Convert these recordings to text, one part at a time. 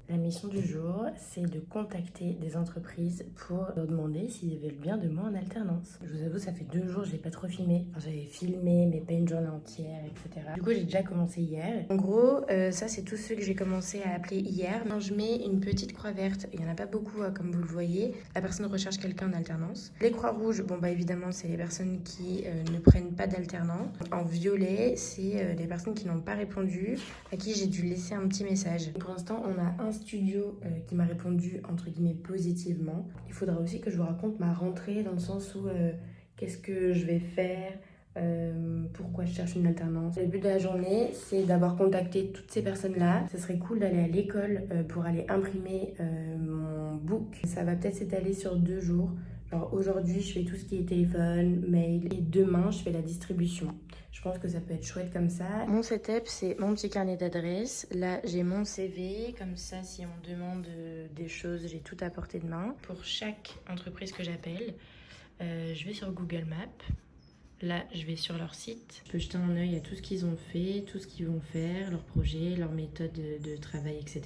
La mission du jour, c'est de contacter des entreprises pour leur demander s'ils veulent bien de moi en alternance. Je vous avoue, ça fait 2 jours, j'ai pas trop filmé. Enfin, j'avais filmé, mais pas une journée entière, etc. Du coup, j'ai déjà commencé hier. En gros, ça, c'est tous ceux que j'ai commencé à appeler hier. Quand je mets une petite croix verte, il y en a pas beaucoup, comme vous le voyez. La personne recherche quelqu'un en alternance. Les croix rouges, bon, bah évidemment, c'est les personnes qui ne prennent pas d'alternant. En violet, c'est les personnes qui n'ont pas répondu, à qui j'ai dû laisser un petit message. Pour l'instant, on a un studio qui m'a répondu entre guillemets positivement. Il faudra aussi que je vous raconte ma rentrée dans le sens où qu'est-ce que je vais faire, pourquoi je cherche une alternance. Le but de la journée, c'est d'avoir contacté toutes ces personnes-là. Ce serait cool d'aller à l'école pour aller imprimer mon book. Ça va peut-être s'étaler sur 2 jours. Alors aujourd'hui, je fais tout ce qui est téléphone, mail, et demain, je fais la distribution. Je pense que ça peut être chouette comme ça. Mon setup, c'est mon petit carnet d'adresses. Là, j'ai mon CV. Comme ça, si on me demande des choses, j'ai tout à portée de main. Pour chaque entreprise que j'appelle, je vais sur Google Maps. Là, je vais sur leur site. Je peux jeter un œil à tout ce qu'ils ont fait, tout ce qu'ils vont faire, leurs projets, leurs méthodes de travail, etc.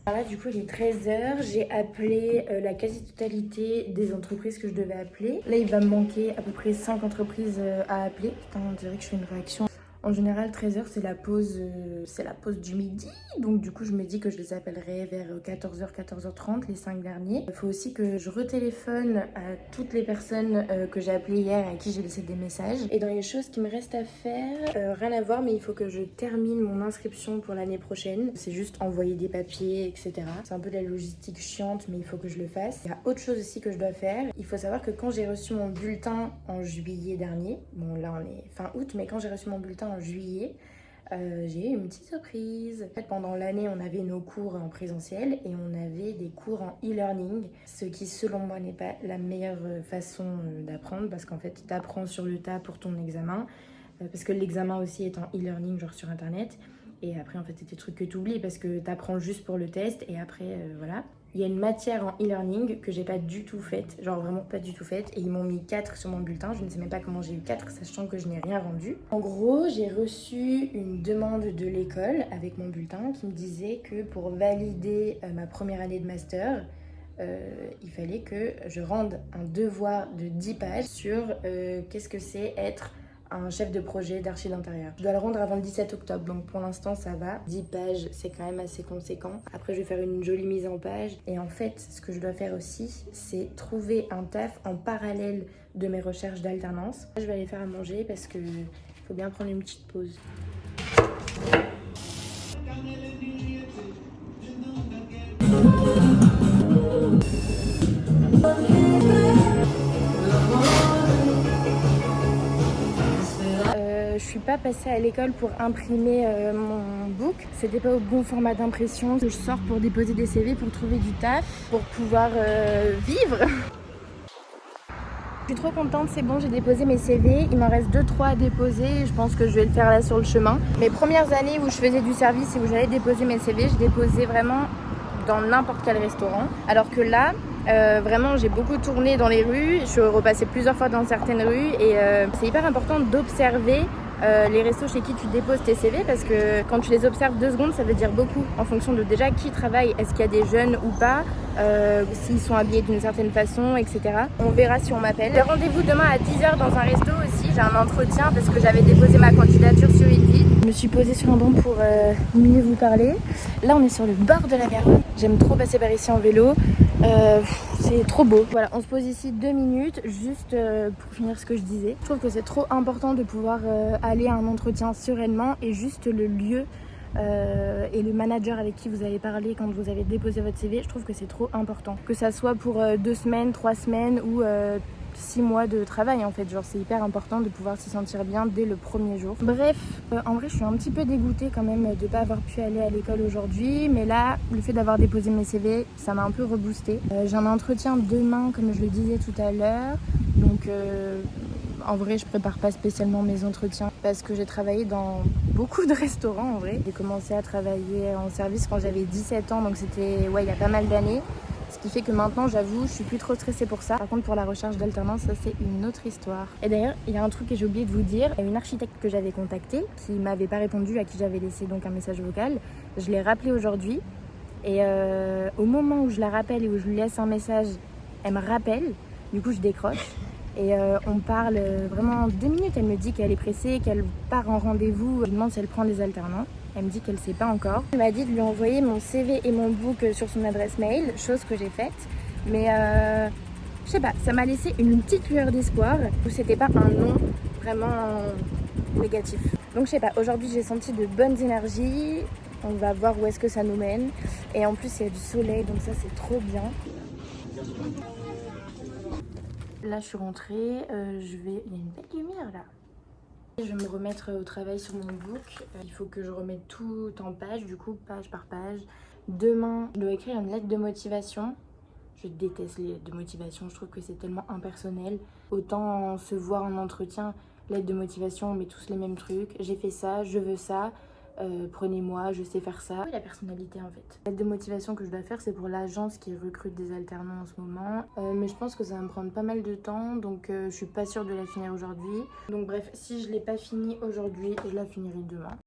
Alors là, du coup, il est 13h. J'ai appelé la quasi-totalité des entreprises que je devais appeler. Là, il va me manquer à peu près 5 entreprises à appeler. Putain, on dirait que je fais une réaction. En général, 13h, c'est la pause du midi. Donc du coup, je me dis que je les appellerai vers 14h, 14h30, les 5 derniers. Il faut aussi que je retéléphone à toutes les personnes que j'ai appelées hier et à qui j'ai laissé des messages. Et dans les choses qui me restent à faire, rien à voir, mais il faut que je termine mon inscription pour l'année prochaine. C'est juste envoyer des papiers, etc. C'est un peu de la logistique chiante, mais il faut que je le fasse. Il y a autre chose aussi que je dois faire. Il faut savoir que quand j'ai reçu mon bulletin en juillet dernier, bon là on est fin août, mais quand j'ai reçu mon bulletin en juillet, j'ai eu une petite surprise. En fait, pendant l'année, on avait nos cours en présentiel et on avait des cours en e-learning, ce qui, selon moi, n'est pas la meilleure façon d'apprendre parce qu'en fait, tu apprends sur le tas pour ton examen, parce que l'examen aussi est en e-learning, genre sur Internet. Et après, en fait, c'est des trucs que tu oublies parce que tu apprends juste pour le test et après, voilà. Il y a une matière en e-learning que j'ai pas du tout faite, genre vraiment pas du tout faite, et ils m'ont mis 4 sur mon bulletin. Je ne sais même pas comment j'ai eu 4, sachant que je n'ai rien rendu. En gros, j'ai reçu une demande de l'école avec mon bulletin qui me disait que pour valider ma première année de master, il fallait que je rende un devoir de 10 pages sur qu'est-ce que c'est être un chef de projet d'archi d'intérieur. Je dois le rendre avant le 17 octobre, donc pour l'instant ça va. 10 pages, c'est quand même assez conséquent. Après, je vais faire une jolie mise en page. Et en fait, ce que je dois faire aussi, c'est trouver un taf en parallèle de mes recherches d'alternance. Je vais aller faire à manger parce que faut bien prendre une petite pause. Je suis pas passée à l'école pour imprimer mon book. C'était pas au bon format d'impression. Je sors pour déposer des CV, pour trouver du taf, pour pouvoir vivre. Je suis trop contente, c'est bon, j'ai déposé mes CV. Il m'en reste 2-3 à déposer. Je pense que je vais le faire là sur le chemin. Mes premières années où je faisais du service et où j'allais déposer mes CV, je déposais vraiment dans n'importe quel restaurant. Alors que là, vraiment, j'ai beaucoup tourné dans les rues. Je suis repassée plusieurs fois dans certaines rues et c'est hyper important d'observer les restos chez qui tu déposes tes CV parce que quand tu les observes 2 secondes, ça veut dire beaucoup en fonction de déjà qui travaille, est-ce qu'il y a des jeunes ou pas, s'ils sont habillés d'une certaine façon, etc. On verra si on m'appelle. J'ai rendez-vous demain à 10h dans un resto aussi, j'ai un entretien parce que j'avais déposé ma candidature sur Indeed. Je me suis posée sur un banc pour mieux vous parler. Là, on est sur le bord de la Garonne. J'aime trop passer par ici en vélo. C'est trop beau. Voilà, on se pose ici 2 minutes juste pour finir ce que je disais. Je trouve que c'est trop important de pouvoir aller à un entretien sereinement et juste le lieu et le manager avec qui vous avez parlé quand vous avez déposé votre CV, je trouve que c'est trop important. Que ça soit pour 2 semaines, 3 semaines ou 6 mois de travail en fait, genre c'est hyper important de pouvoir s'y sentir bien dès le premier jour. Bref, en vrai je suis un petit peu dégoûtée quand même de pas avoir pu aller à l'école aujourd'hui, mais là le fait d'avoir déposé mes CV, ça m'a un peu reboosté. J'ai un entretien demain comme je le disais tout à l'heure, donc en vrai je prépare pas spécialement mes entretiens parce que j'ai travaillé dans beaucoup de restaurants en vrai. J'ai commencé à travailler en service quand j'avais 17 ans, donc c'était il y a pas mal d'années. Ce qui fait que maintenant, j'avoue, je suis plus trop stressée pour ça. Par contre, pour la recherche d'alternance, ça c'est une autre histoire. Et d'ailleurs, il y a un truc que j'ai oublié de vous dire. Il y a une architecte que j'avais contactée qui m'avait pas répondu, à qui j'avais laissé donc un message vocal. Je l'ai rappelé aujourd'hui Et au moment où je la rappelle et où je lui laisse un message, elle me rappelle. Du coup, je décroche. Et on parle vraiment 2 minutes. Elle me dit qu'elle est pressée, qu'elle part en rendez-vous. Je lui demande si elle prend des alternants. Elle me dit qu'elle ne sait pas encore. Elle m'a dit de lui envoyer mon CV et mon book sur son adresse mail, chose que j'ai faite. Mais je sais pas, ça m'a laissé une petite lueur d'espoir où c'était pas un non vraiment négatif. Donc je sais pas, aujourd'hui j'ai senti de bonnes énergies. On va voir où est-ce que ça nous mène. Et en plus il y a du soleil, donc ça c'est trop bien. Là je suis rentrée, il y a une belle lumière là. Je vais me remettre au travail sur mon book. Il faut que je remette tout en page, du coup page par page. Demain je dois écrire une lettre de motivation. Je déteste les lettres de motivation, je trouve que c'est tellement impersonnel. Autant se voir en entretien, lettre de motivation, on met tous les mêmes trucs. J'ai fait ça, je veux ça, prenez-moi, je sais faire ça. La personnalité en fait. La lettre de motivation que je dois faire, c'est pour l'agence qui recrute des alternants en ce moment. Mais je pense que ça va me prendre pas mal de temps, donc je suis pas sûre de la finir aujourd'hui. Donc bref, si je l'ai pas finie aujourd'hui, je la finirai demain.